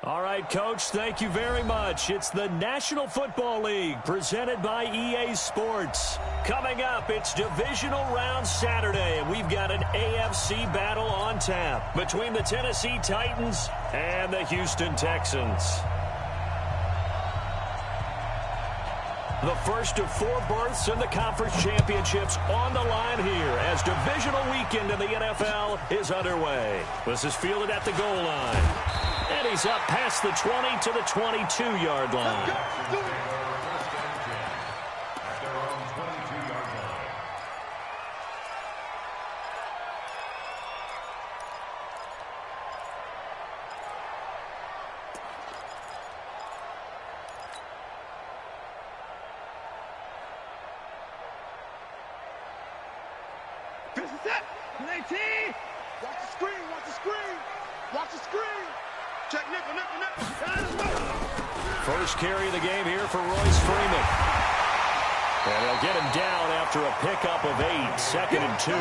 All right, Coach, thank you very much. It's the National Football League presented by EA Sports. Coming up, it's Divisional Round Saturday, and we've got an AFC battle on tap between the Tennessee Titans and the Houston Texans. The first of 4 berths in the conference championships on the line here as divisional weekend in the NFL is underway. This is fielded at the goal line. And he's up past the 20 to the 22-yard line. This is it. Play T. Watch the screen. Watch the screen. Watch the screen. Check nickel. First carry of the game here for Royce Freeman. And they'll get him down after a pickup of 8, 2nd and 2.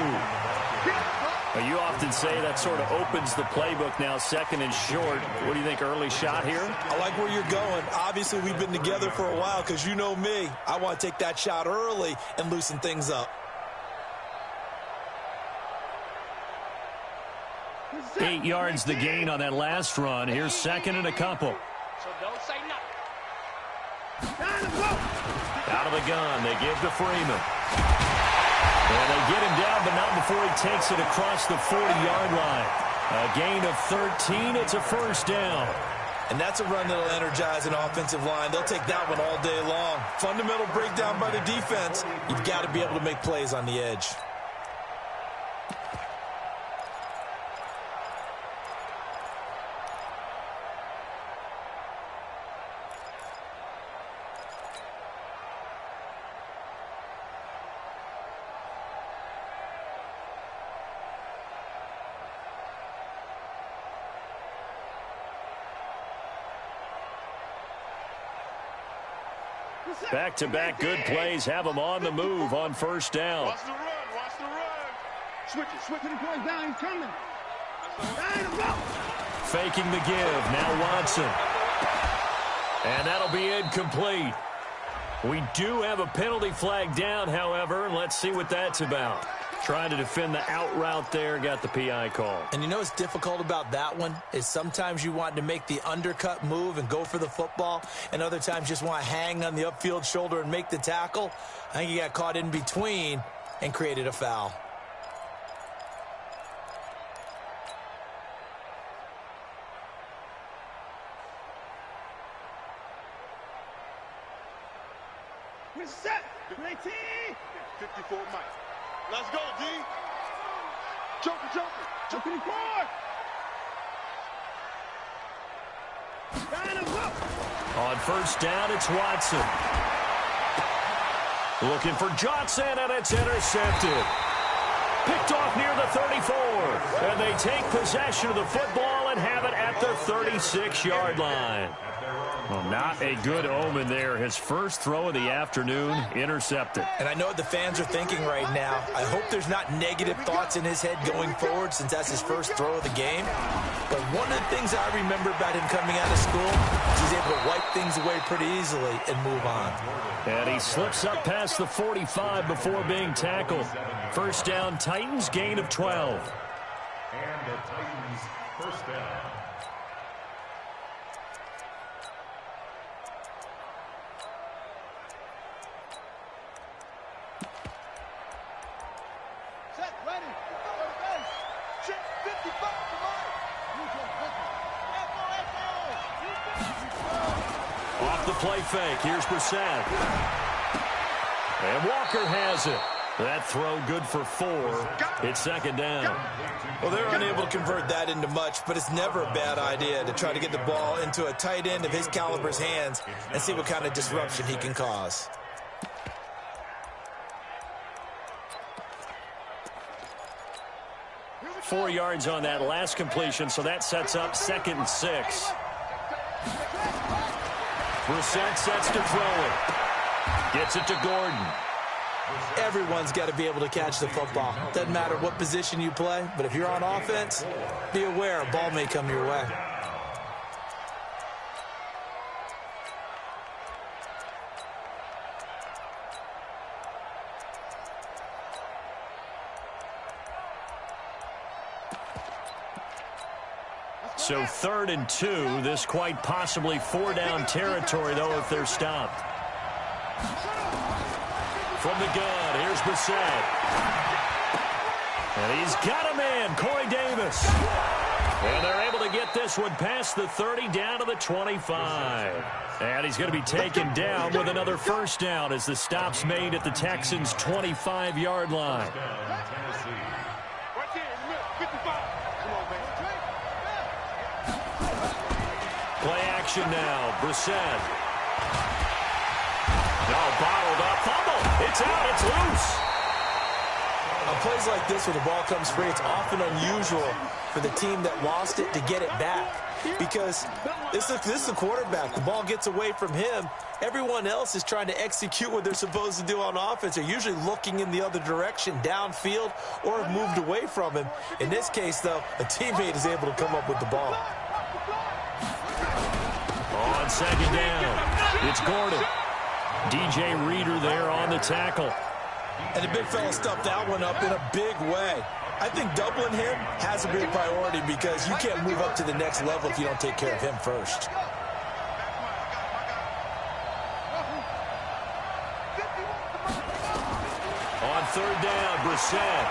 Now, you often say that sort of opens the playbook now, 2nd and short. What do you think, early shot here? I like where you're going. Obviously, we've been together for a while because you know me. I want to take that shot early and loosen things up. 8 yards the gain on that last run. Here's 2nd and a couple. So don't say nothing. Out of the gun, they give to Freeman. And they get him down, but not before he takes it across the 40-yard line. A gain of 13. It's a first down. And that's a run that'll energize an offensive line. They'll take that one all day long. Fundamental breakdown by the defense. You've got to be able to make plays on the edge. Back-to-back good plays have them on the move on first down. Watch the run. Watch the run. Switch it. Switch it and point down. He's coming. Faking the give. Now Watson. And that'll be incomplete. We do have a penalty flag down, however, and let's see what that's about. Trying to defend the out route there, got the PI call. And you know what's difficult about that one is sometimes you want to make the undercut move and go for the football, and other times just want to hang on the upfield shoulder and make the tackle. I think he got caught in between and created a foul. We're set. Play T. 54 Mike. Let's go, D. Choker. Choking forward. On first down, it's Watson. Looking for Johnson, and it's intercepted. Picked off near the 34. And they take possession of the football and have it at the 36-yard line. Well, not a good omen there. His first throw of the afternoon, intercepted. And I know what the fans are thinking right now. I hope there's not negative thoughts in his head going forward since that's his first throw of the game. But one of the things I remember about him coming out of school is he's able to wipe things away pretty easily and move on. And he slips up past the 45 before being tackled. First down, Titans, gain of 12. And the Titans first down. Set, ready. Check 55 to Mike. Off the play fake. Here's Brissett. And Walker has it. That throw good for 4. It's second down. Well, they're unable to convert that into much, but it's never a bad idea to try to get the ball into a tight end of his caliber's hands and see what kind of disruption he can cause. Four yards on that last completion, so that sets up 2nd and 6. Brissett sets to throw it. Gets it to Gordon. Everyone's got to be able to catch the football. Doesn't matter what position you play, but if you're on offense, be aware a ball may come your way. So 3rd and 2. This quite possibly 4-down territory, though, if they're stopped. From the gun, here's Brissett. And he's got a man, Corey Davis. And they're able to get this one past the 30 down to the 25. And he's going to be taken down with another first down as the stop's made at the Texans' 25-yard line. Play action now. Brissett. Now bottled up. Fumble. It's out. It's loose. On plays like this where the ball comes free, it's often unusual for the team that lost it to get it back. Because this is the quarterback. The ball gets away from him. Everyone else is trying to execute what they're supposed to do on offense. They're usually looking in the other direction, downfield, or have moved away from him. In this case, though, a teammate is able to come up with the ball. On second down, it's Gordon. DJ Reader there on the tackle. And the big fella stuffed that one up in a big way. I think doubling him has a big priority because you can't move up to the next level if you don't take care of him first. On 3rd down, Brissett.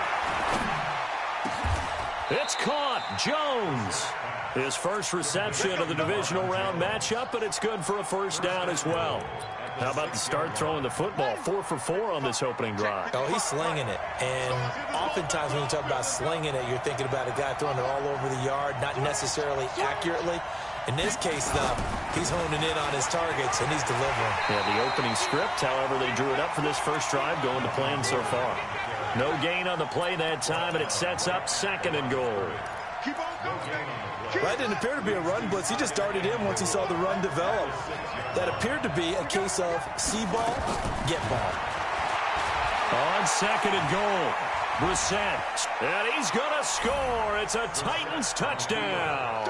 It's caught. Jones. His first reception of the divisional round matchup, but it's good for a first down as well. How about the start throwing the football? 4 for 4 on this opening drive. Oh, he's slinging it. And oftentimes when you talk about slinging it, you're thinking about a guy throwing it all over the yard, not necessarily accurately. In this case, though, he's honing in on his targets, and he's delivering. Yeah, the opening script, however, they drew it up for this first drive, going to plan so far. No gain on the play that time, and it sets up 2nd and goal. That didn't appear to be a run blitz. He just darted in once he saw the run develop. That appeared to be a case of see ball, get ball. On 2nd and goal, Brissett. And he's going to score. It's a Titans touchdown.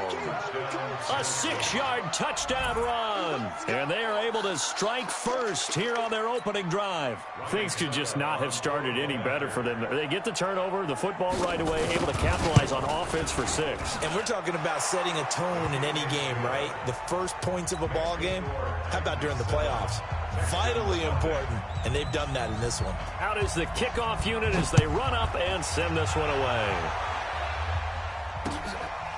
A 6-yard touchdown run. And they are able to strike first here on their opening drive. Things could just not have started any better for them. They get the turnover, the football right away, able to capitalize on offense for 6. And we're talking about setting a tone in any game, right? The first points of a ball game. How about during the playoffs? Vitally important, and they've done that in this one. Out is the kickoff unit as they run up and send this one away.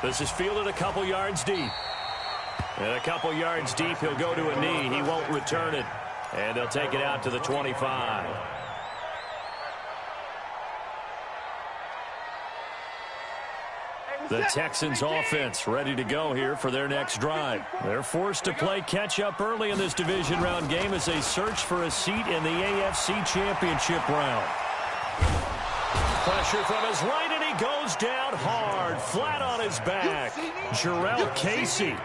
This is fielded a couple yards deep. And a couple yards deep, he'll go to a knee. He won't return it. And they'll take it out to the 25. The Texans offense ready to go here for their next drive. They're forced to play catch-up early in this division round game as they search for a seat in the AFC Championship round. Pressure from his right, and he goes down hard, flat on his back. Jarrell Casey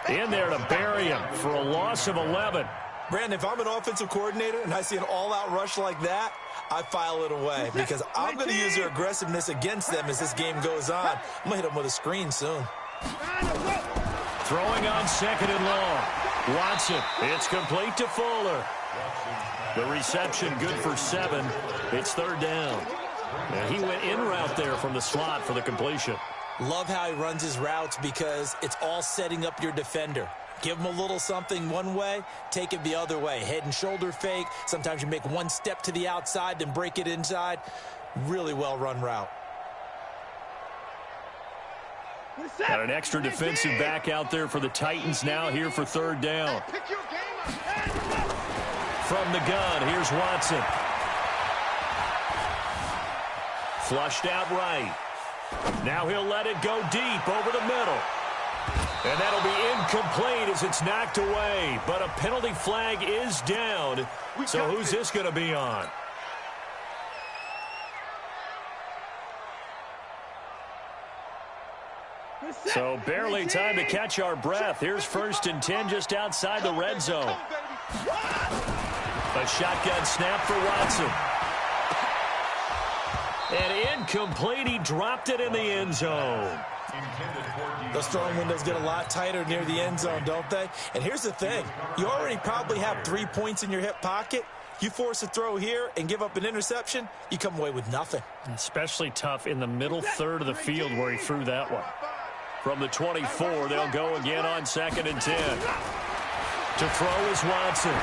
in there to bury him for a loss of 11. Brandon, if I'm an offensive coordinator and I see an all-out rush like that, I file it away because I'm going to use their aggressiveness against them as this game goes on. I'm going to hit them with a screen soon. Throwing on 2nd and long. Watson, it's complete to Fuller. The reception good for 7. It's 3rd down. And he went in route there from the slot for the completion. Love how he runs his routes because it's all setting up your defender. Give him a little something one way, take it the other way. Head and shoulder fake. Sometimes you make one step to the outside, then break it inside. Really well-run route. Got an extra defensive back out there for the Titans now here for 3rd down. From the gun, here's Watson. Flushed out right. Now he'll let it go deep over the middle. And that'll be incomplete as it's knocked away. But a penalty flag is down. So who's this going to be on? So barely time to catch our breath. Here's 1st and 10 just outside the red zone. A shotgun snap for Watson. And incomplete. He dropped it in the end zone. Those throwing windows get a lot tighter near the end zone, don't they? And here's the thing. You already probably have 3 points in your hip pocket. You force a throw here and give up an interception, you come away with nothing. Especially tough in the middle third of the field where he threw that one. From the 24, they'll go again on 2nd and 10. To throw is Watson.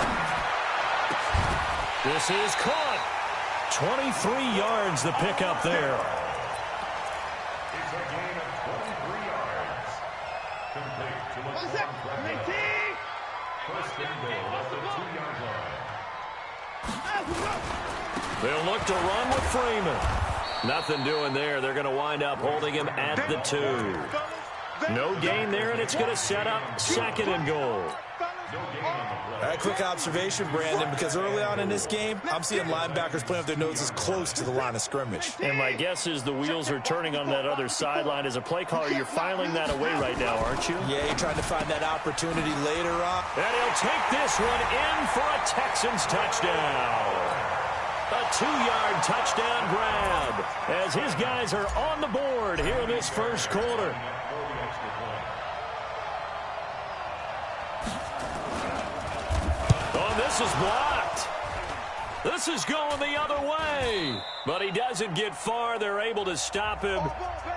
This is caught. 23 yards the pickup there. It's a gain of 23 yards. Complete to the first and goal at the 2-yard line. They'll look to run with Freeman. Nothing doing there. They're going to wind up holding him at the 2. No gain there, and it's going to set up 2nd and goal. A quick observation, Brandon, because early on in this game, I'm seeing linebackers playing with their noses close to the line of scrimmage. And my guess is the wheels are turning on that other sideline. As a play caller, you're filing that away right now, aren't you? Yeah, you're trying to find that opportunity later on. And he'll take this one in for a Texans touchdown. A 2-yard touchdown grab as his guys are on the board here in this first quarter. Oh, this is blocked. This is going the other way. But he doesn't get far. They're able to stop him.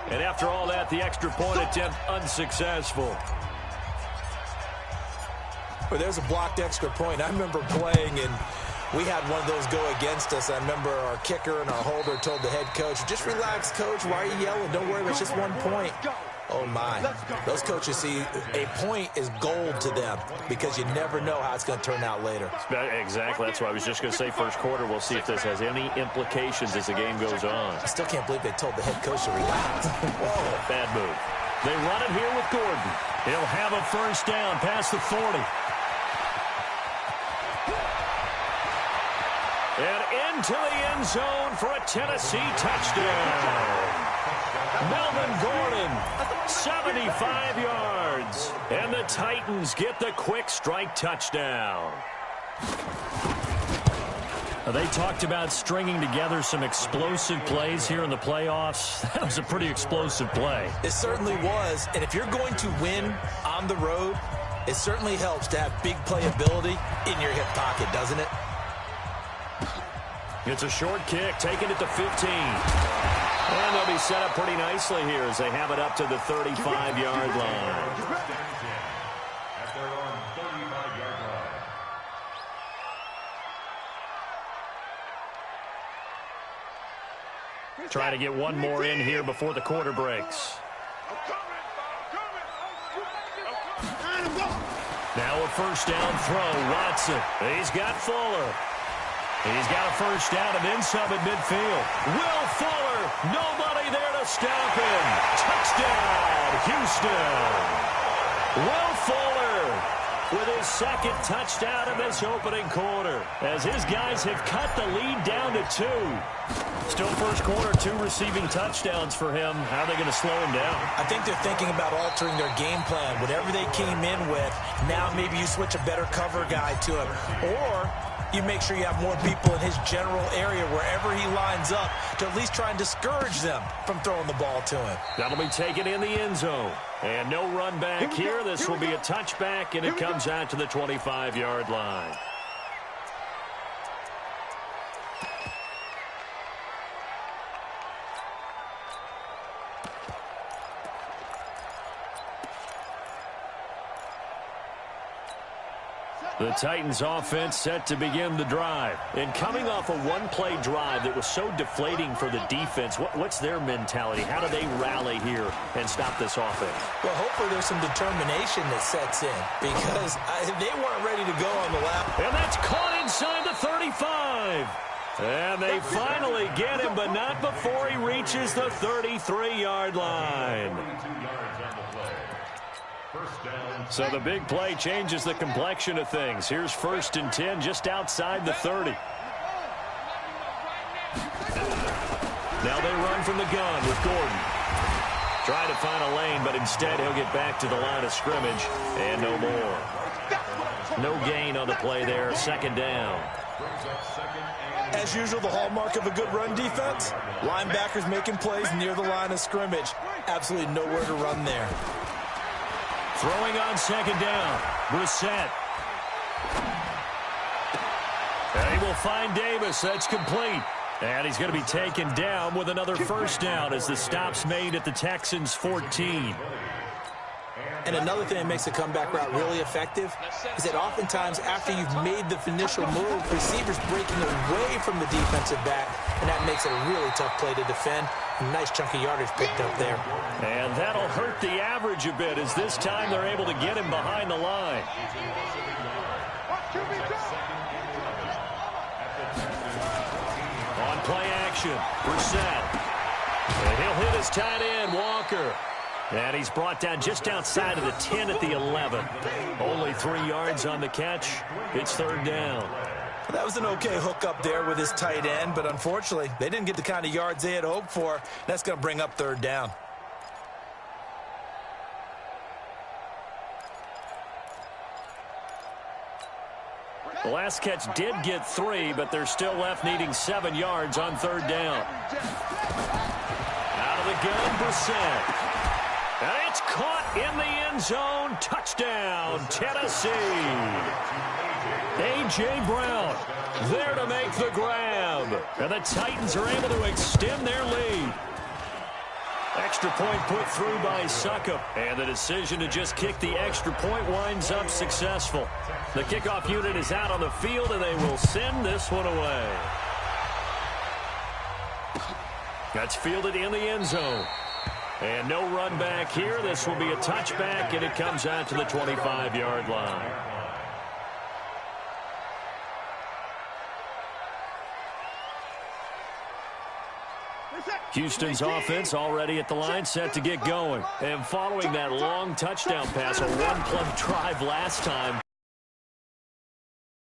And after all that, the extra point attempt unsuccessful. Well, there's a blocked extra point. I remember playing, and we had one of those go against us. I remember our kicker and our holder told the head coach, just relax, coach. Why are you yelling? Don't worry, it's just 1 point. Oh, my. Those coaches see a point is gold to them because you never know how it's going to turn out later. Exactly. That's what I was just going to say. First quarter, we'll see if this has any implications as the game goes on. I still can't believe they told the head coach to relax. Whoa. Bad move. They run it here with Gordon. He'll have a first down past the 40. And into the end zone for a Tennessee touchdown. Melvin Gordon, 75 yards. And the Titans get the quick strike touchdown. They talked about stringing together some explosive plays here in the playoffs. That was a pretty explosive play. It certainly was. And if you're going to win on the road, it certainly helps to have big playability in your hip pocket, doesn't it? It's a short kick, taken at the 15. And they'll be set up pretty nicely here as they have it up to the 35-yard line. At their own 35-yard line. Trying to get one more in here before the quarter breaks. Now a first down throw, Watson. He's got Fuller. He's got a first down and then some at midfield. Will Fuller, nobody there to stop him. Touchdown, Houston. Will Fuller with his second touchdown in this opening quarter as his guys have cut the lead down to 2. Still first quarter, 2 receiving touchdowns for him. How are they going to slow him down? I think they're thinking about altering their game plan. Whatever they came in with, now maybe you switch a better cover guy to him. Or you make sure you have more people in his general area wherever he lines up to at least try and discourage them from throwing the ball to him. That'll be taken in the end zone. And no run back here. This will be a touchback, and it comes out to the 25-yard line. The Titans offense set to begin the drive. And coming off a one-play drive that was so deflating for the defense, what's their mentality? How do they rally here and stop this offense? Well, hopefully there's some determination that sets in because they weren't ready to go on the lap. And that's caught inside the 35. And they finally get him, but not before he reaches the 33-yard line. So the big play changes the complexion of things. Here's 1st and 10 just outside the 30. Now they run from the gun with Gordon. Trying to find a lane, but instead he'll get back to the line of scrimmage. And no more. No gain on the play there. 2nd down. As usual, the hallmark of a good run defense, linebackers making plays near the line of scrimmage. Absolutely nowhere to run there. Throwing on 2nd down, Brissett. And he will find Davis. That's complete. And he's going to be taken down with another first down as the stop's made at the Texans' 14. And another thing that makes a comeback route really effective is that oftentimes after you've made the initial move, receivers breaking away from the defensive back, and that makes it a really tough play to defend. A nice chunk of yardage picked up there. And that'll hurt the average a bit as this time they're able to get him behind the line. On play action, Brissett. And he'll hit his tight end, Walker. And he's brought down just outside of the 10 at the 11. Only 3 yards on the catch. It's third down. That was an okay hook up there with his tight end, but unfortunately, they didn't get the kind of yards they had hoped for. That's going to bring up third down. The last catch did get 3, but they're still left needing 7 yards on third down. Out of the gun, Brissett. And it's caught in the end zone. Touchdown, Tennessee. A.J. Brown there to make the grab. And the Titans are able to extend their lead. Extra point put through by Succop. And the decision to just kick the extra point winds up successful. The kickoff unit is out on the field, and they will send this one away. That's fielded in the end zone. And no run back here. This will be a touchback, and it comes out to the 25-yard line. Houston's offense already at the line, set to get going. And following that long touchdown pass, a one-play drive last time,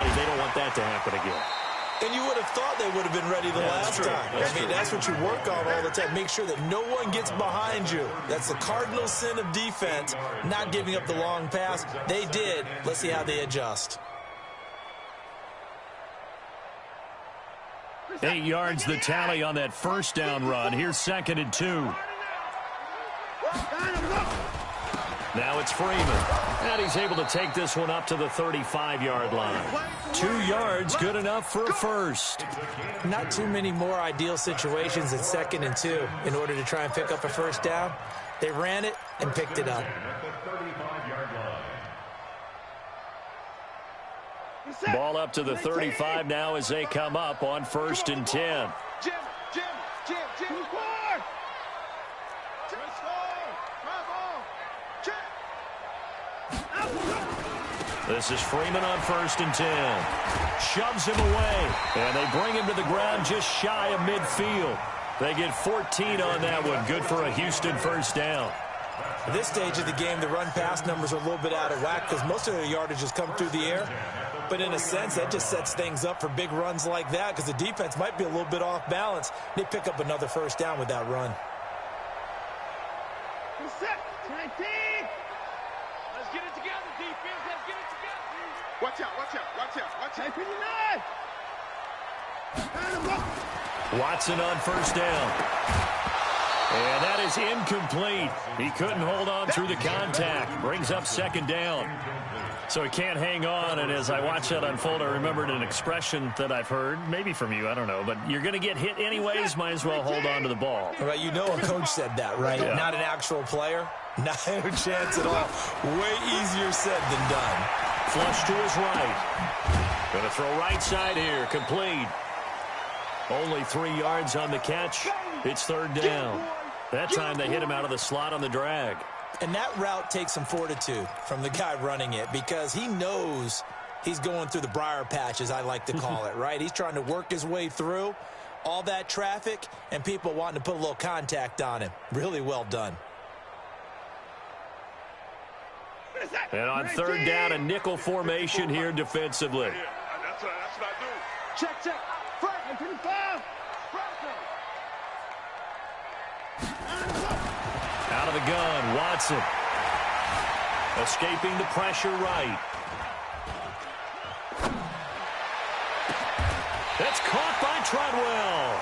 they don't want that to happen again. And you would have thought they would have been ready the last time. I mean, that's what you work on all the time. Make sure that no one gets behind you. That's the cardinal sin of defense, not giving up the long pass. They did. Let's see how they adjust. 8 yards the tally on that first down run. Here's 2nd and 2. Now it's Freeman. And he's able to take this one up to the 35-yard line. 2 yards, good enough for a first. Not too many more ideal situations at 2nd and 2 in order to try and pick up a first down. They ran it and picked it up. Ball up to the 35 now as they come up on 1st and 10. This is Freeman on 1st and 10. Shoves him away, and they bring him to the ground just shy of midfield. They get 14 on that one. Good for a Houston first down. At this stage of the game, the run-pass numbers are a little bit out of whack because most of their yardage has come through the air. But in a sense, that just sets things up for big runs like that because the defense might be a little bit off balance. They pick up another first down with that run. Let's get it together, defense. Let's get it together. Watch out, watch out, watch out, watch out. Watson on first down. And that is incomplete. He couldn't hold on through the contact. Brings up 2nd down. So he can't hang on, and as I watch that unfold, I remembered an expression that I've heard, maybe from you, I don't know, but you're going to get hit anyways, might as well hold on to the ball. Right, you know a coach said that, right? Yeah. Not an actual player. Not a chance at all. Way easier said than done. Flush to his right. Going to throw right side here, complete. Only 3 yards on the catch. It's 3rd down. That time they hit him out of the slot on the drag. And that route takes some fortitude from the guy running it because he knows he's going through the briar patch, as I like to call it, right? He's trying to work his way through all that traffic and people wanting to put a little contact on him. Really well done. And on 3rd down, a nickel formation here defensively. Yeah, that's what I do. Check, check. Front, 25. Out of the gun, Watson. Escaping the pressure right. That's caught by Treadwell.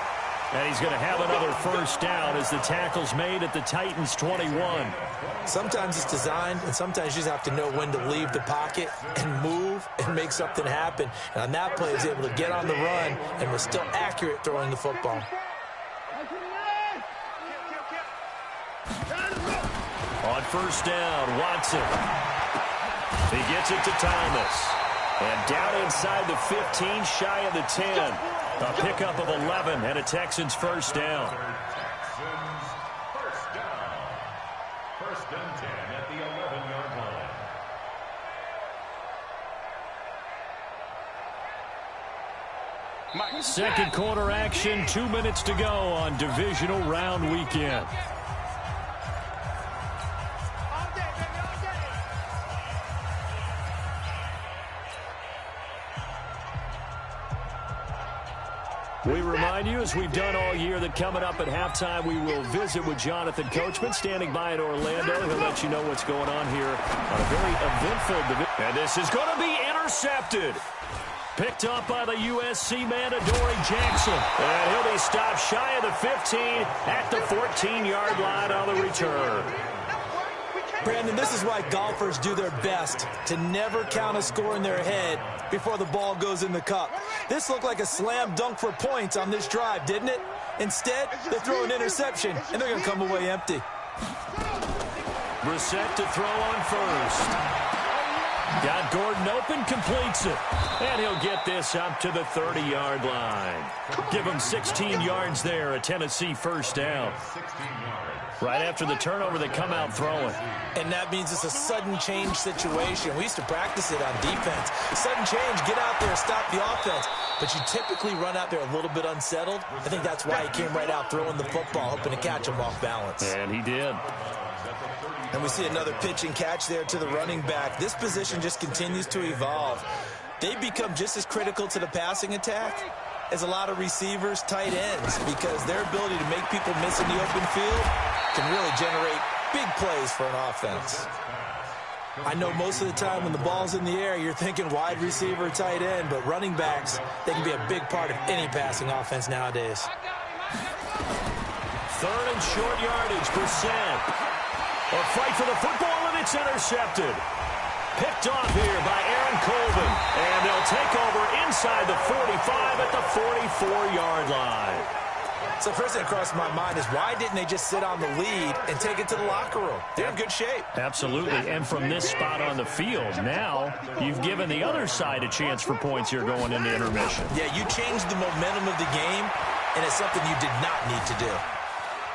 And he's going to have another first down as the tackle's made at the Titans' 21. Sometimes it's designed, and sometimes you just have to know when to leave the pocket and move and make something happen. And on that play, he was able to get on the run and was still accurate throwing the first down. Watson. He gets it to Thomas. And down inside the 15, shy of the 10. A pickup of 11 and a Texans first down. Texans first down. First and 10 at the 11-yard line. Second quarter action, 2 minutes to go on divisional round weekend. We remind you, as we've done all year, that coming up at halftime, we will visit with Jonathan Coachman, standing by in Orlando. He'll let you know what's going on here on a very eventful division. And this is going to be intercepted. Picked up by the USC man, Adoree Jackson. And he'll be stopped shy of the 15 at the 14-yard line on the return. Brandon, this is why golfers do their best to never count a score in their head before the ball goes in the cup. This looked like a slam dunk for points on this drive, didn't it? Instead, they throw an interception, and they're going to come away empty. Brissett to throw on first. Got Gordon open, completes it. And he'll get this up to the 30-yard line. Give him 16 yards there, a Tennessee first down. Right after the turnover, they come out throwing. And that means it's a sudden change situation. We used to practice it on defense. Sudden change, get out there, stop the offense. But you typically run out there a little bit unsettled. I think that's why he came right out throwing the football, hoping to catch him off balance. And he did. And we see another pitch and catch there to the running back. This position just continues to evolve. They become just as critical to the passing attack as a lot of receivers, tight ends, because their ability to make people miss in the open field can really generate big plays for an offense. I know most of the time when the ball's in the air, you're thinking wide receiver, tight end, but running backs, they can be a big part of any passing offense nowadays. Third and short yardage, Brissett. A fight for the football, and it's intercepted. Picked off here by Aaron Colvin. And they'll take over inside the 45 at the 44-yard line. So first thing that crossed my mind is why didn't they just sit on the lead and take it to the locker room? They're in good shape. Absolutely, and from this spot on the field, now you've given the other side a chance for points here going into intermission. Yeah, you changed the momentum of the game, and it's something you did not need to do.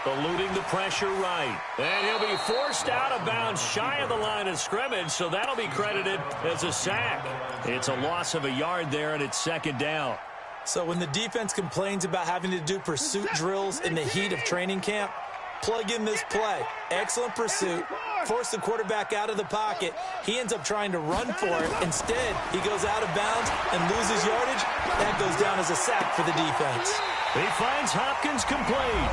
Eluding the pressure right. And he'll be forced out of bounds shy of the line of scrimmage, so that'll be credited as a sack. It's a loss of a yard there, and it's second down. So when the defense complains about having to do pursuit drills in the heat of training camp, plug in this play. Excellent pursuit. Force the quarterback out of the pocket. He ends up trying to run for it. Instead, he goes out of bounds and loses yardage. That goes down as a sack for the defense. He finds Hopkins complete.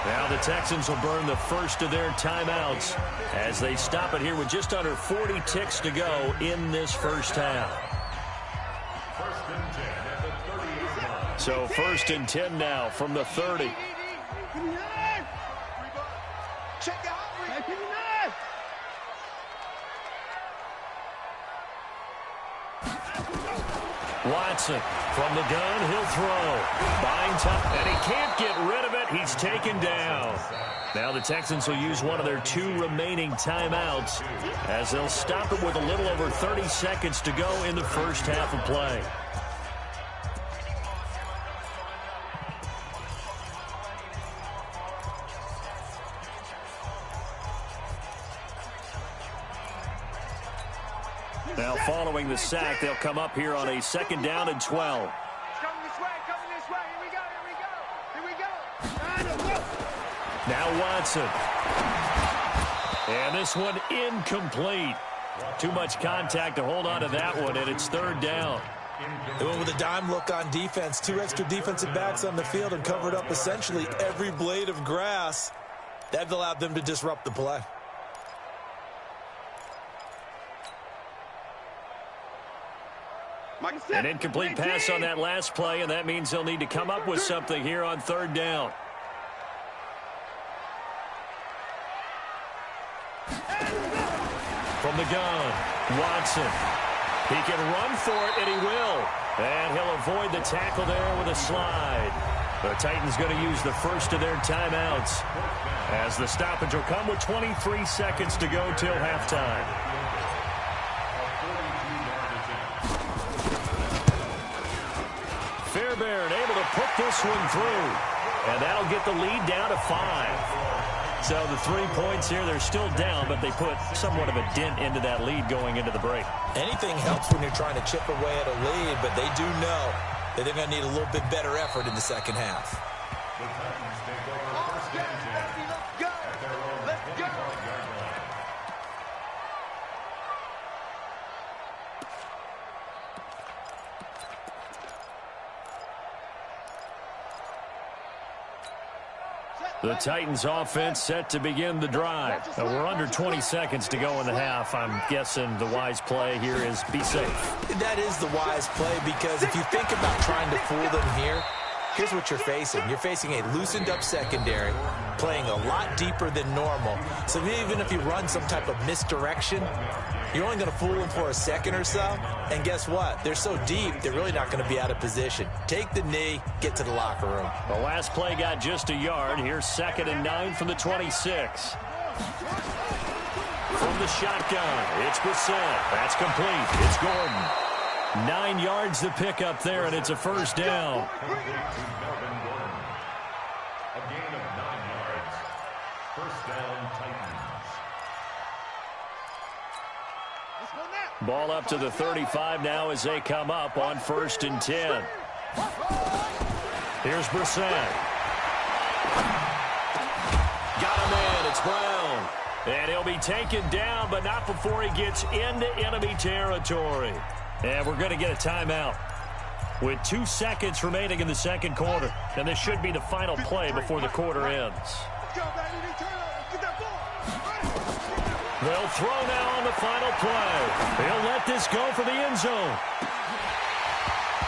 Now the Texans will burn the first of their timeouts as they stop it here with just under 40 ticks to go in this first half. So first and 10 now from the 30. Watson from the gun, he'll throw. Buying time, and he can't get rid of it. He's taken down. Now the Texans will use one of their 2 remaining timeouts as they'll stop it with a little over 30 seconds to go in the first half of play. Now following the sack, they'll come up here on a second down and 12. Coming this way. Here we go. Now Watson. And this one incomplete. Too much contact to hold on to that one, and it's third down. They went with a dime look on defense. 2 extra defensive backs on the field and covered up essentially every blade of grass. That allowed them to disrupt the play. An incomplete pass on that last play, and that means they'll need to come up with something here on third down. From the gun, Watson. He can run for it, and he will. And he'll avoid the tackle there with a slide. The Titans going to use the first of their timeouts as the stoppage will come with 23 seconds to go till halftime. Fairbairn able to put this one through, and that'll get the lead down to 5. So the 3 points here, they're still down, but they put somewhat of a dent into that lead going into the break. Anything helps when you're trying to chip away at a lead, but they do know that they're going to need a little bit better effort in the second half. The Titans take over first and 10 at their own 25-yard line. The Titans offense set to begin the drive. Now we're under 20 seconds to go in the half. I'm guessing the wise play here is be safe. That is the wise play, because if you think about trying to fool them here, here's what you're facing. You're facing a loosened up secondary, playing a lot deeper than normal. So even if you run some type of misdirection, you're only going to fool them for a second or so. And guess what? They're so deep, they're really not going to be out of position. Take the knee, get to the locker room. The last play got just a yard. Here's 2nd and 9 from the 26. From the shotgun, it's Brissett. That's complete. It's Gordon. 9 yards to pick up there, and it's a first down. A gain of 9 yards. First down, Titans. Ball up to the 35 now as they come up on 1st and 10. Here's Brissett. Got him in. It's Brown. And he'll be taken down, but not before he gets into enemy territory. And we're going to get a timeout with 2 seconds remaining in the second quarter. And this should be the final play before the quarter ends. They'll throw now on the final play. He'll let this go for the end zone.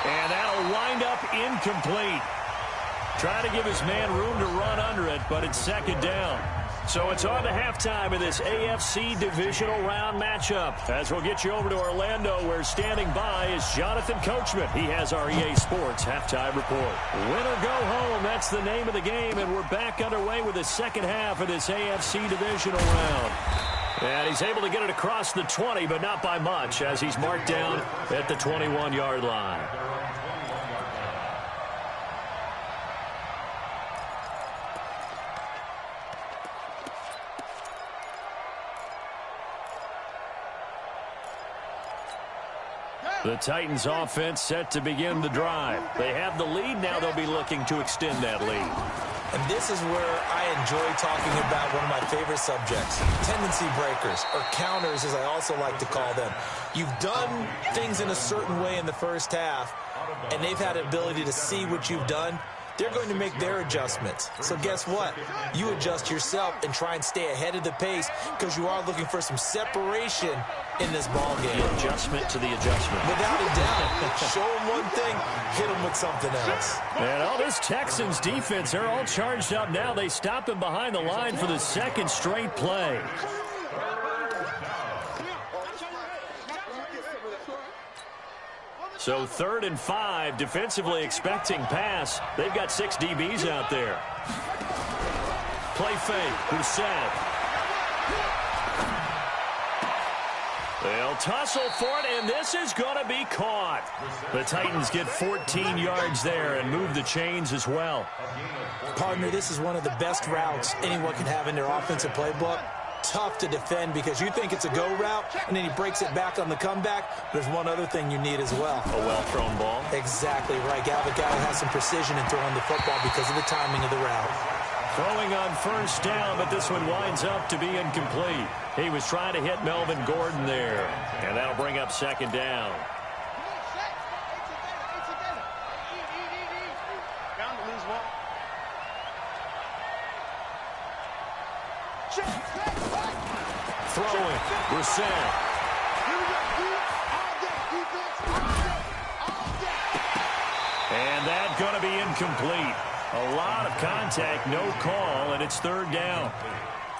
And that'll wind up incomplete. Trying to give his man room to run under it, but it's 2nd down. So it's on to halftime of this AFC Divisional Round matchup. As we'll get you over to Orlando, where standing by is Jonathan Coachman. He has our EA Sports halftime report. Win or go home, that's the name of the game, and we're back underway with the second half of this AFC Divisional Round. And he's able to get it across the 20, but not by much, as he's marked down at the 21-yard line. The Titans offense set to begin the drive. They have the lead. Now they'll be looking to extend that lead. And this is where I enjoy talking about one of my favorite subjects, tendency breakers, or counters as I also like to call them. You've done things in a certain way in the first half, and they've had the ability to see what you've done. They're going to make their adjustments. So guess what? You adjust yourself and try and stay ahead of the pace, because you are looking for some separation in this ball game. The adjustment to the adjustment. Without a doubt. Show them one thing, hit them with something else. And all this Texans defense, they're all charged up now. They stop him behind the line for the second straight play. So 3rd and 5, defensively expecting pass. They've got 6 DBs out there. Play fake, Brissett. They'll tussle for it, and this is going to be caught. The Titans get 14 yards there and move the chains as well. Partner, this is one of the best routes anyone can have in their offensive playbook. Tough to defend because you think it's a go route, and then he breaks it back on the comeback. There's one other thing you need as well. A well-thrown ball. Exactly right. The guy has some precision in throwing the football because of the timing of the route. Throwing on first down, but this one winds up to be incomplete. He was trying to hit Melvin Gordon there, and that'll bring up 2nd down. Throwing, Brissett. And that's going to be incomplete. A lot of contact, no call, and it's 3rd down.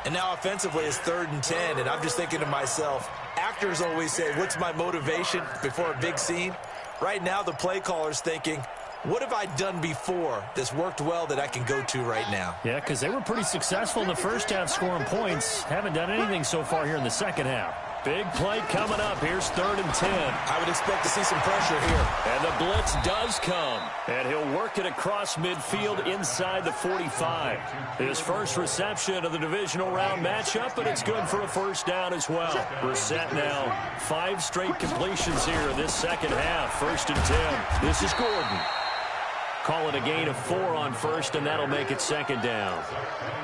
And now offensively it's 3rd and 10, and I'm just thinking to myself, actors always say, what's my motivation before a big scene? Right now the play caller's thinking, What have I done before that's worked well that I can go to right now? Yeah, because they were pretty successful in the first half scoring points. Haven't done anything so far here in the second half. Big play coming up. Here's 3rd and 10. I would expect to see some pressure here. And the blitz does come. And he'll work it across midfield inside the 45. His first reception of the divisional round matchup, and it's good for a first down as well. Brissett now 5 straight completions here in this second half. 1st and 10. This is Gordon. Call it a gain of 4 on first, and that'll make it 2nd down.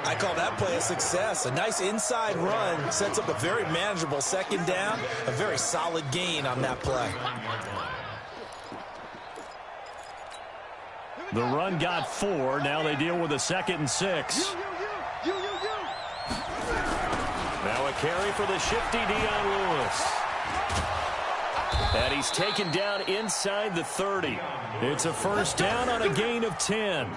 I call that play a success. A nice inside run sets up a very manageable 2nd down. A very solid gain on that play. The run got 4. Now they deal with a 2nd and 6. Now a carry for the shifty Dion Lewis. And he's taken down inside the 30. It's a first down on a gain of 10.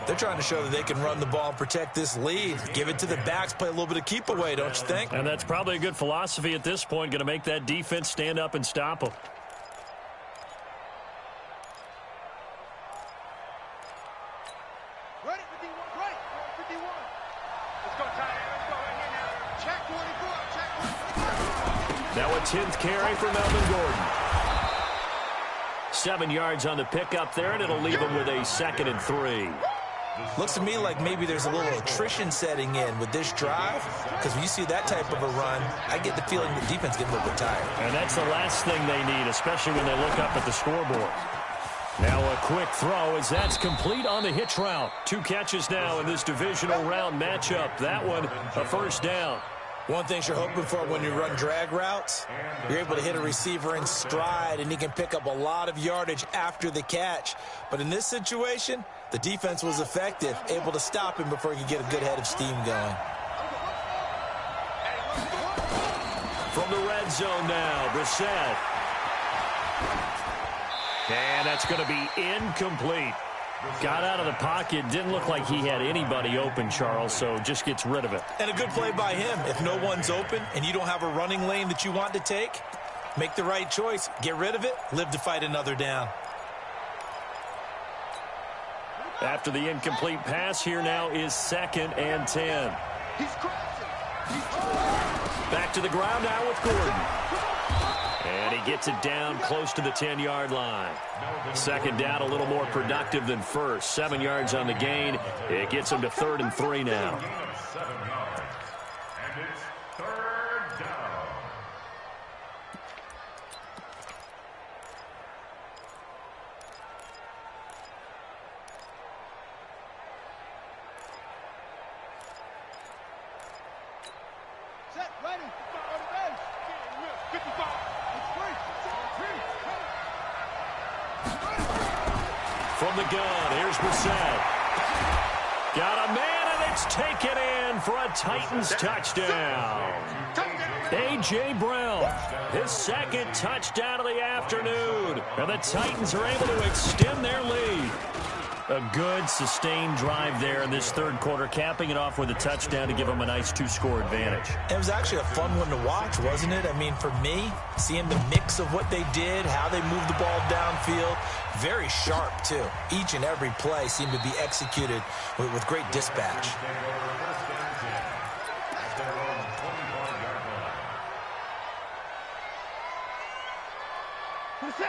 They're trying to show that they can run the ball and protect this lead. Give it to the backs, play a little bit of keep away, don't you think? And that's probably a good philosophy at this point, going to make that defense stand up and stop them. Ready, 51, right, 51. Let's go, Ty. Let's go right here now. Check 24, check 24. Now a 10th carry for Melvin Gordon. 7 yards on the pickup there, and it'll leave him with a 2nd and 3. Looks to me like maybe there's a little attrition setting in with this drive, because when you see that type of a run, I get the feeling the defense getting a little bit tired. And that's the last thing they need, especially when they look up at the scoreboard. Now a quick throw as that's complete on the hitch route. 2 catches now in this divisional round matchup. That one, a first down. One thing you're hoping for when you run drag routes, you're able to hit a receiver in stride, and he can pick up a lot of yardage after the catch. But in this situation, the defense was effective, able to stop him before he could get a good head of steam going. From the red zone now, Brissett. And that's going to be incomplete. Got out of the pocket. Didn't look like he had anybody open, Charles, so just gets rid of it. And a good play by him. If no one's open and you don't have a running lane that you want to take, make the right choice. Get rid of it. Live to fight another down. After the incomplete pass, here now is 2nd and 10. Back to the ground now with Gordon. And he gets it down close to the 10-yard line. 2nd down, a little more productive than first. 7 yards on the gain. It gets him to 3rd and 3 now. And it's 3rd down. Set, ready. On the bench. 55. From the gun, here's Brissett. Got a man, and it's taken in for a Titans touchdown. A.J. Brown, his 2nd touchdown of the afternoon. And the Titans are able to extend their lead. A good, sustained drive there in this 3rd quarter, capping it off with a touchdown to give them a nice 2-score advantage. It was actually a fun one to watch, wasn't it? I mean, for me, seeing the mix of what they did, how they moved the ball downfield, very sharp, too. Each and every play seemed to be executed with great dispatch.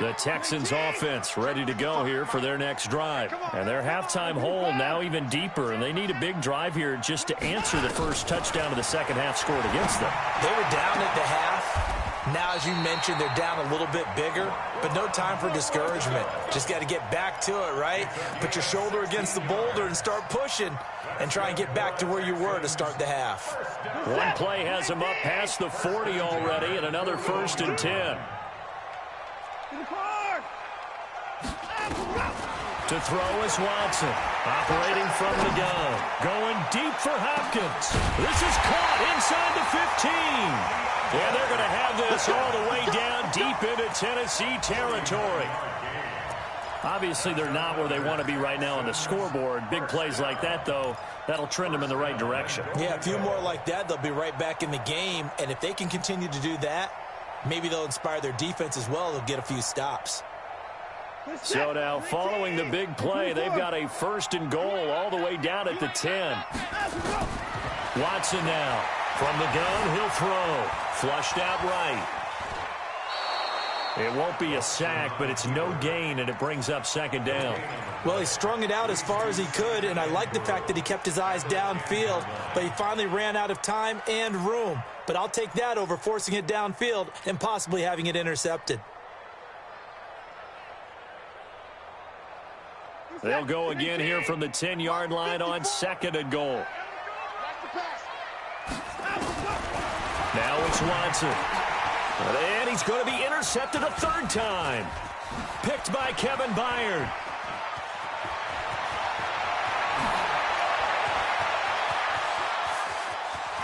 The Texans offense ready to go here for their next drive. And their halftime hole now even deeper, and they need a big drive here just to answer the first touchdown of the second half scored against them. They were down at the half. Now, as you mentioned, they're down a little bit bigger, but no time for discouragement. Just got to get back to it, right? Put your shoulder against the boulder and start pushing and try and get back to where you were to start the half. One play has them up past the 40 already, and another 1st and 10. To throw is Watson, operating from the gun. Going deep for Hopkins. This is caught inside the 15. And they're going to have this all the way down deep into Tennessee territory. Obviously, they're not where they want to be right now on the scoreboard. Big plays like that, though, that'll trend them in the right direction. Yeah, a few more like that, they'll be right back in the game. And if they can continue to do that, maybe they'll inspire their defense as well. They'll get a few stops. So now, following the big play, they've got a 1st and goal all the way down at the 10. Watson now. From the gun, he'll throw. Flushed out right. It won't be a sack, but it's no gain, and it brings up 2nd down. Well, he strung it out as far as he could, and I like the fact that he kept his eyes downfield, but he finally ran out of time and room. But I'll take that over forcing it downfield and possibly having it intercepted. They'll go again here from the 10-yard line on 2nd and goal. Now it's Watson. And he's going to be intercepted a 3rd time. Picked by Kevin Byard.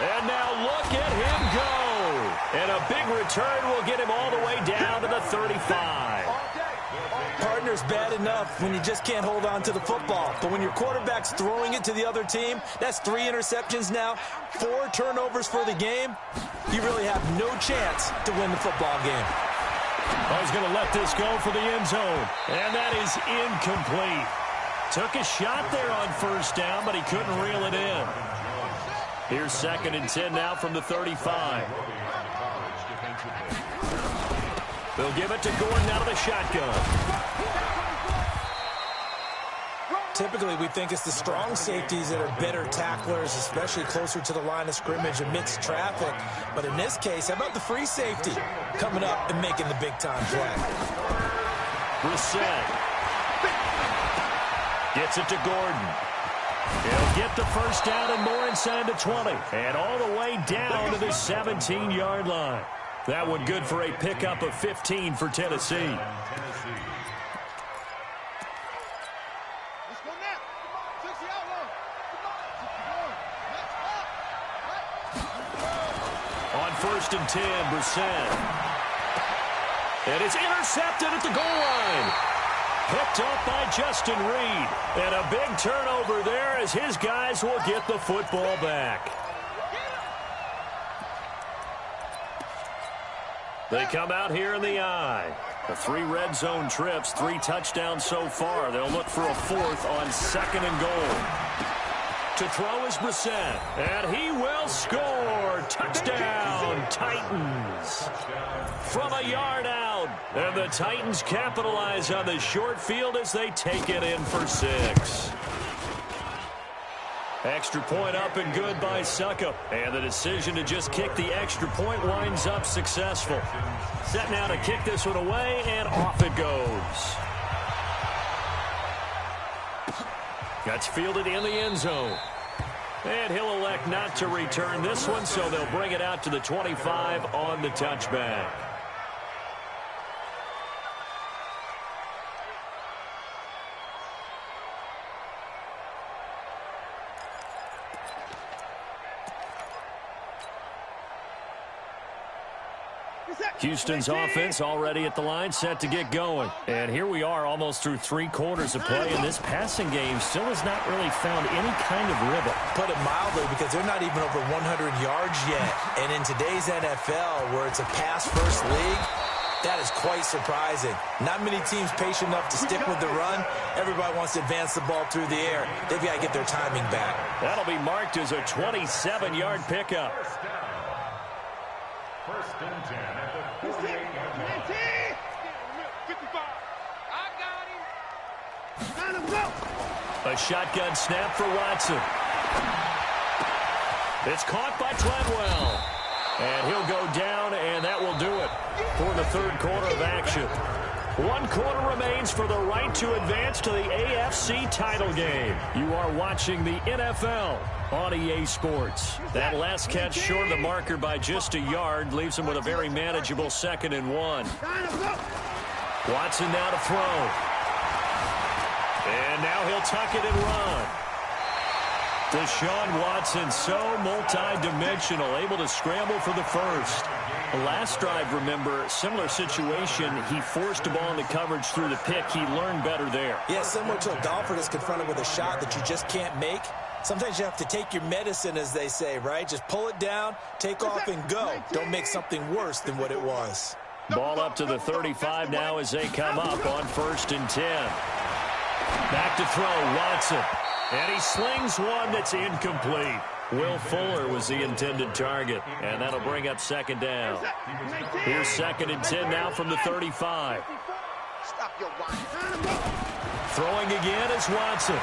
And now look at him go. And a big return will get him all the way down to the 35. Partner's bad enough when you just can't hold on to the football. But when your quarterback's throwing it to the other team, that's 3 interceptions now, 4 turnovers for the game. You really have no chance to win the football game. I was going to let this go for the end zone. And that is incomplete. Took a shot there on 1st down, but he couldn't reel it in. Here's 2nd and 10 now from the 35. They'll give it to Gordon out of the shotgun. Typically, we think it's the strong safeties that are better tacklers, especially closer to the line of scrimmage amidst traffic. But in this case, how about the free safety coming up and making the big-time play? Brissett gets it to Gordon. He'll get the 1st down and more inside the 20. And all the way down to the 17-yard line. That one good for a pickup of 15 for Tennessee. On 1st and 10, Brissett. And it's intercepted at the goal line. Picked up by Justin Reed. And a big turnover there as his guys will get the football back. They come out here in the I. The 3 red zone trips, 3 touchdowns so far. They'll look for a 4th on 2nd and goal. To throw is Brissett, and he will score. Touchdown, Titans. From a yard out, and the Titans capitalize on the short field as they take it in for 6. Extra point up and good by Suckup. And the decision to just kick the extra point winds up successful. Set now to kick this one away, and off it goes. That's fielded in the end zone. And he'll elect not to return this one, so they'll bring it out to the 25 on the touchback. Houston's offense already at the line, set to get going. And here we are almost through 3 quarters of play, and this passing game still has not really found any kind of rhythm. Put it mildly, because they're not even over 100 yards yet. And in today's NFL, where it's a pass-first league, that is quite surprising. Not many teams patient enough to stick with the run. Everybody wants to advance the ball through the air. They've got to get their timing back. That'll be marked as a 27-yard pickup. 1st and 10 at the 48-yard line. 55. I got him. Let him go. A shotgun snap for Watson. It's caught by Treadwell. And he'll go down, and that will do it for the 3rd quarter of action. 1 quarter remains for the right to advance to the AFC title game. You are watching the NFL on EA Sports. That last catch short of the marker by just a yard leaves him with a very manageable 2nd and 1. Watson now to throw. And now he'll tuck it and run. Deshaun Watson, so multi-dimensional, able to scramble for the 1st. Last drive, remember, similar situation. He forced the ball into coverage through the pick. He learned better there. Yeah, similar to a golfer that's confronted with a shot that you just can't make. Sometimes you have to take your medicine, as they say, right? Just pull it down, take off, and go. Don't make something worse than what it was. Ball up to the 35 now as they come up on 1st and 10. Back to throw, Watson. And he slings one that's incomplete. Will Fuller was the intended target, and that'll bring up 2nd down. Here's 2nd and 10 now from the 35. Throwing again is Watson.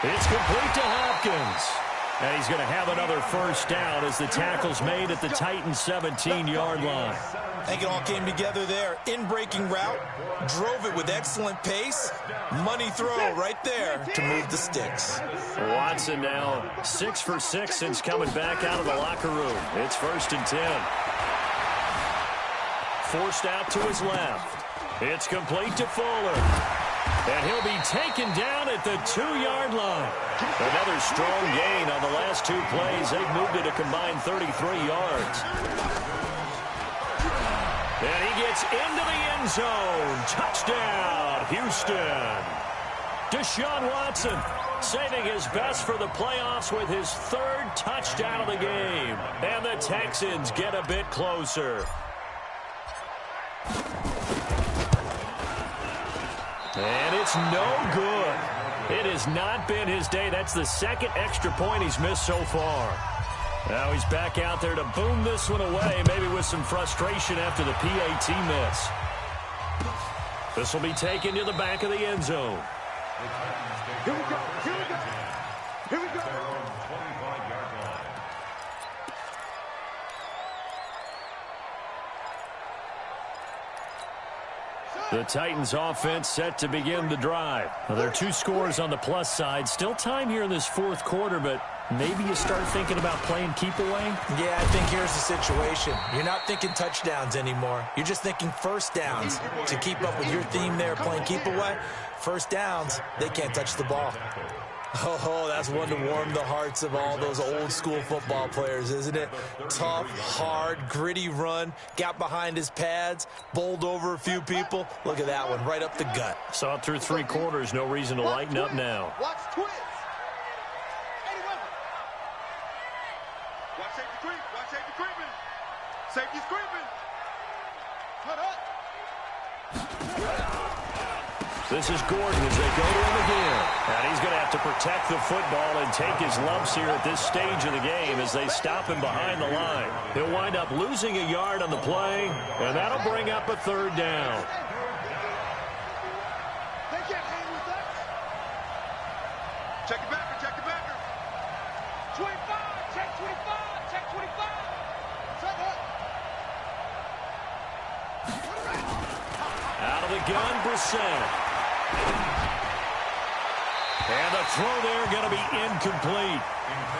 It's complete to Hopkins. And he's going to have another 1st down as the tackle's made at the Titans' 17-yard line. I think it all came together there. In-breaking route, drove it with excellent pace. Money throw right there to move the sticks. Watson now 6 for 6 since coming back out of the locker room. It's 1st and 10. Forced out to his left. It's complete to Fuller. And he'll be taken down at the 2-yard line. Another strong gain on the last 2 plays. They've moved it a combined 33 yards. And he gets into the end zone. Touchdown, Houston. Deshaun Watson saving his best for the playoffs with his 3rd touchdown of the game. And the Texans get a bit closer. And it's no good. It has not been his day. That's the 2nd extra point he's missed so far. Now he's back out there to boom this one away, maybe with some frustration after the PAT miss. This will be taken to the back of the end zone. Here we go. Here we go. Here we go. The Titans offense set to begin the drive. Well, there are 2 scores on the plus side. Still time here in this 4th quarter, but maybe you start thinking about playing keep away? Yeah, I think here's the situation. You're not thinking touchdowns anymore. You're just thinking 1st downs. To keep up with your theme there, playing keep away, 1st downs, they can't touch the ball. Oh, that's one to warm the hearts of all those old school football players, isn't it? Tough, hard, gritty run, got behind his pads, bowled over a few people. Look at that one, right up the gut. Saw it through 3 quarters, no reason to lighten up now. Watch twist. Watch safety creep. Watch safety creeping. Safety's creeping. Cut up. This is Gordon as they go to him again. And he's going to have to protect the football and take his lumps here at this stage of the game as they stop him behind the line. He'll wind up losing a yard on the play, and that'll bring up a 3rd down. They can't hang with us. Check it backer. Check it backer. 25. Check 25. Check 25. Set up. Out of the gun, Brissett. And the throw there going to be incomplete.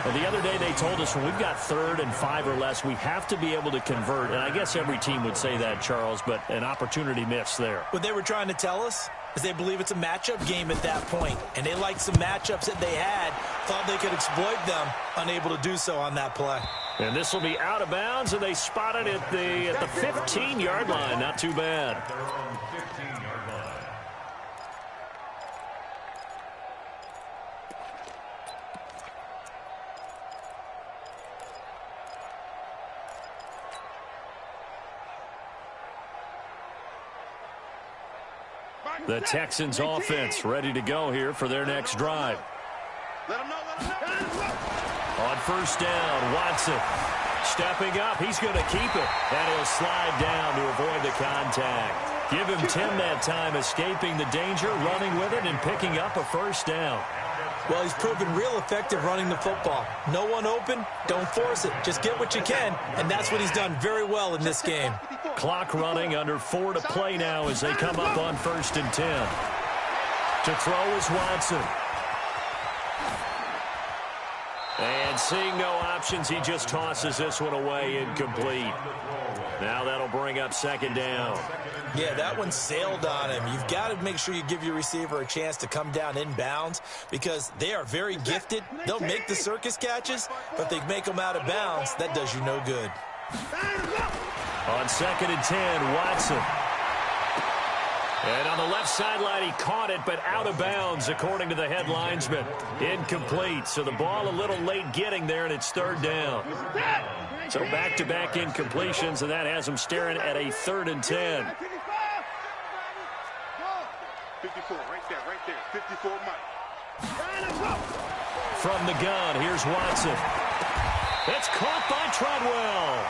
Well, the other day they told us when we've got 3rd and 5 or less, we have to be able to convert. And I guess every team would say that, Charles, but an opportunity missed there. What they were trying to tell us is they believe it's a matchup game at that point. And they liked some matchups that they had, thought they could exploit them, unable to do so on that play. And this will be out of bounds, and they spot it at the 15-yard line. Not too bad. The Texans offense ready to go here for their next drive. Let him know. On 1st down, Watson stepping up. He's going to keep it, and he'll slide down to avoid the contact. Give him 10 that time, escaping the danger, running with it, and picking up a 1st down. Well, he's proven real effective running the football. No one open, don't force it. Just get what you can, and that's what he's done very well in this game. Clock running, under 4 to play now as they come up on 1st and 10. To throw is Watson. And seeing no options, he just tosses this one away, incomplete. Now that'll bring up 2nd down. Yeah, that one sailed on him. You've got to make sure you give your receiver a chance to come down inbounds because they are very gifted. They'll make the circus catches, but they make them out of bounds. That does you no good. On 2nd and 10, Watson. And on the left sideline, he caught it, but out of bounds, according to the head linesman. Incomplete, so the ball a little late getting there, and it's 3rd down. So back-to-back incompletions, and that has them staring at a 3rd and 10. 54, right there. 54, Mike. From the gun, here's Watson. It's caught by Treadwell.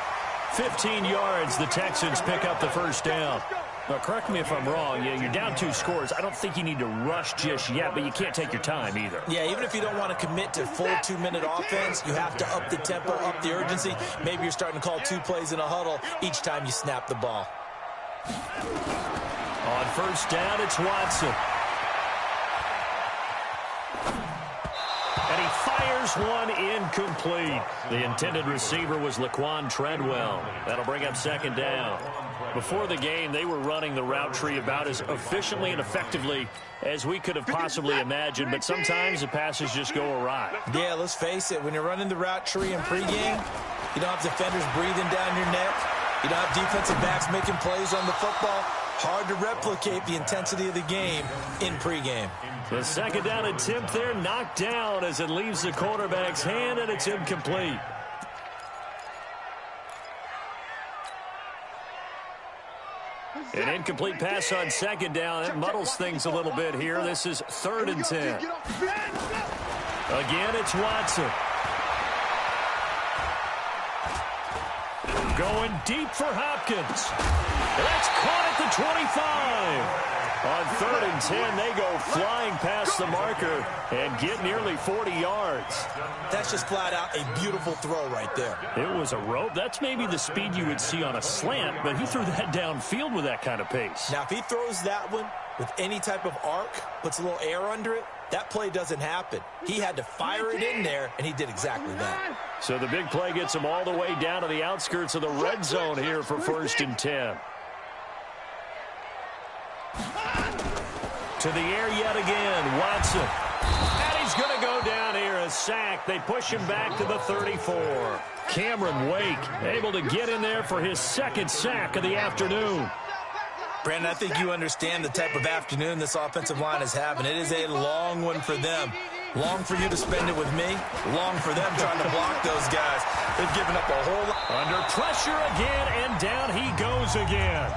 15 yards, the Texans pick up the first down. Now, correct me if I'm wrong. Yeah, you're down 2 scores. I don't think you need to rush just yet, but you can't take your time either. Yeah, even if you don't want to commit to full 2-minute offense, you have to up the tempo, up the urgency. Maybe you're starting to call 2 plays in a huddle each time you snap the ball. On first down, it's Watson. And he fires one incomplete. The intended receiver was Laquan Treadwell. That'll bring up 2nd down. Before the game, they were running the route tree about as efficiently and effectively as we could have possibly imagined, but sometimes the passes just go awry. Yeah, let's face it. When you're running the route tree in pregame, you don't have defenders breathing down your neck. You don't have defensive backs making plays on the football. Hard to replicate the intensity of the game in pregame. The 2nd down attempt there knocked down as it leaves the quarterback's hand, and it's incomplete. An incomplete pass on 2nd down. That muddles things a little bit here. This is 3rd and 10. Again, it's Watson. Going deep for Hopkins. That's caught at the 25. On 3rd and 10, they go flying past the marker and get nearly 40 yards. That's just flat out a beautiful throw right there. It was a rope. That's maybe the speed you would see on a slant, but he threw that downfield with that kind of pace. Now, if he throws that one with any type of arc, puts a little air under it, that play doesn't happen. He had to fire it in there, and he did exactly that. So the big play gets him all the way down to the outskirts of the red zone here for 1st and 10. To the air yet again, Watson. And he's going to go down here, a sack. They push him back to the 34. Cameron Wake able to get in there for his 2nd sack of the afternoon. Brandon, I think you understand the type of afternoon this offensive line is having. It is a long one for them. Long for you to spend it with me. Long for them trying to block those guys. They've given up a whole lot. Under pressure again, and down he goes again.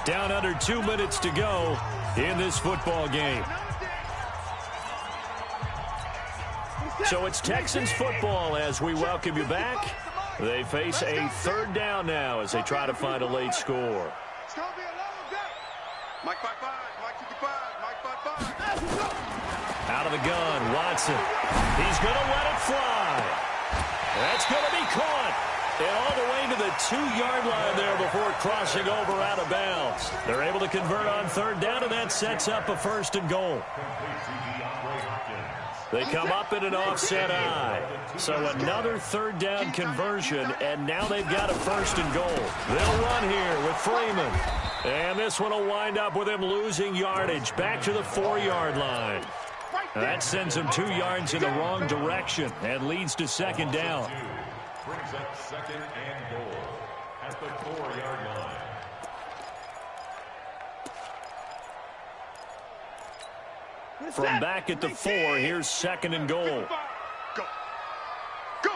Down under 2 minutes to go in this football game. So it's Texans football as we welcome you back. They face a 3rd down now as they try to find a late score. It's going to be a long day. Mike 5-5, Mike 55, Mike 5-5. Out of the gun, Watson. He's going to let it fly. That's going to be caught. And all the way to the 2-yard line there before crossing over out of bounds. They're able to convert on 3rd down, and that sets up a 1st and goal. They come up in an offset eye. So another 3rd down conversion, and now they've got a 1st and goal. They'll run here with Freeman. And this one will wind up with him losing yardage back to the 4-yard line. That sends him 2 yards in the wrong direction and leads to 2nd down. Brings up 2nd and goal at the 4-yard line. From back at the 4, here's 2nd and goal. Go. Go.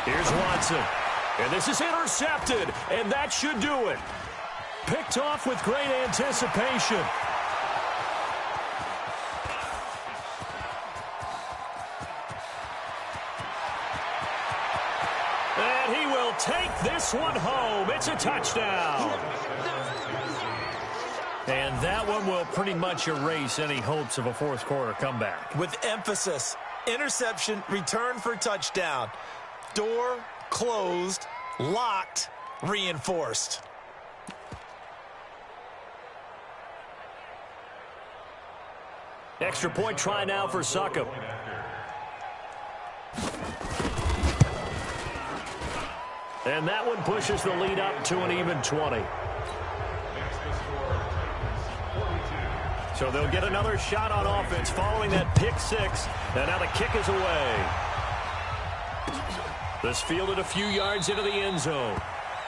Here's Watson. And this is intercepted, and that should do it. Picked off with great anticipation. And he will take this one home. It's a touchdown. And that one will pretty much erase any hopes of a 4th quarter comeback. With emphasis, interception, return for touchdown. Door closed, locked, reinforced. Extra point try now for Succop. And that one pushes the lead up to an even 20. So they'll get another shot on offense following that pick 6. And now the kick is away. This fielded a few yards into the end zone.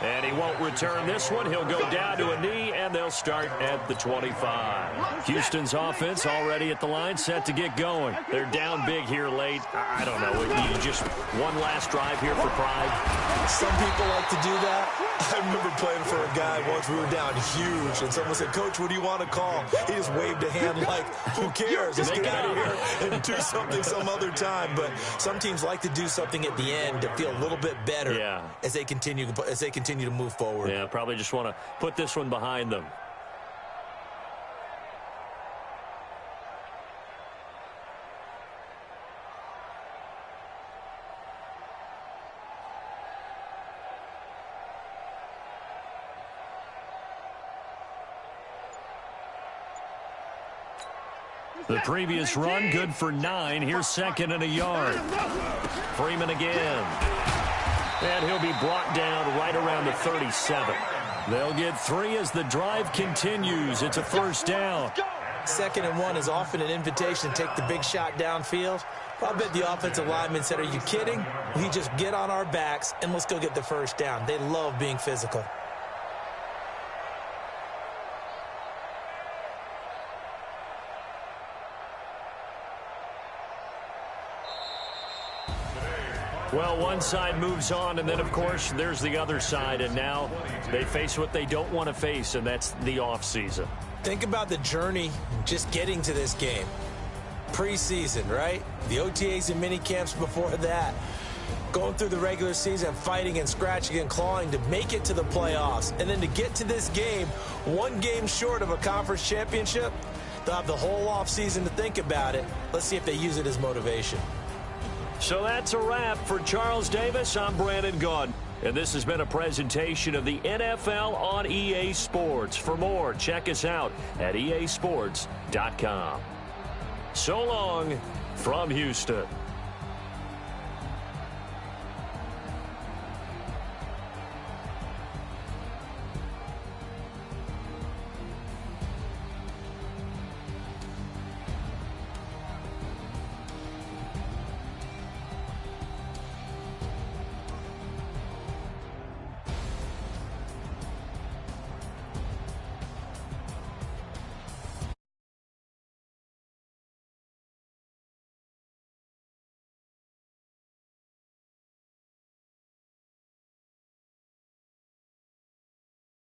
And he won't return this one. He'll go down to a knee, and they'll start at the 25. Houston's offense already at the line, set to get going. They're down big here late. I don't know. You just one last drive here for pride. Some people like to do that. I remember playing for a guy once. We were down huge, and someone said, "Coach, what do you want to call?" He just waved a hand like, "Who cares? Let's get out of here and do something some other time." But some teams like to do something at the end to feel a little bit better as they continue to move forward. Yeah, probably just want to put this one behind them. The previous run, good for 9. Here's second and a yard. Freeman again. And he'll be brought down right around the 37. They'll get 3 as the drive continues. It's a first down. 2nd and 1 is often an invitation to take the big shot downfield. I bet the offensive lineman said, "Are you kidding? We just get on our backs and let's go get the first down." They love being physical. Well, one side moves on, and then, of course, there's the other side, and now they face what they don't want to face, and that's the offseason. Think about the journey just getting to this game. Preseason, right? The OTAs and mini camps before that. Going through the regular season, fighting and scratching and clawing to make it to the playoffs. And then to get to this game, one game short of a conference championship, they'll have the whole offseason to think about it. Let's see if they use it as motivation. So that's a wrap. For Charles Davis, I'm Brandon Gaudin. And this has been a presentation of the NFL on EA Sports. For more, check us out at easports.com. So long from Houston.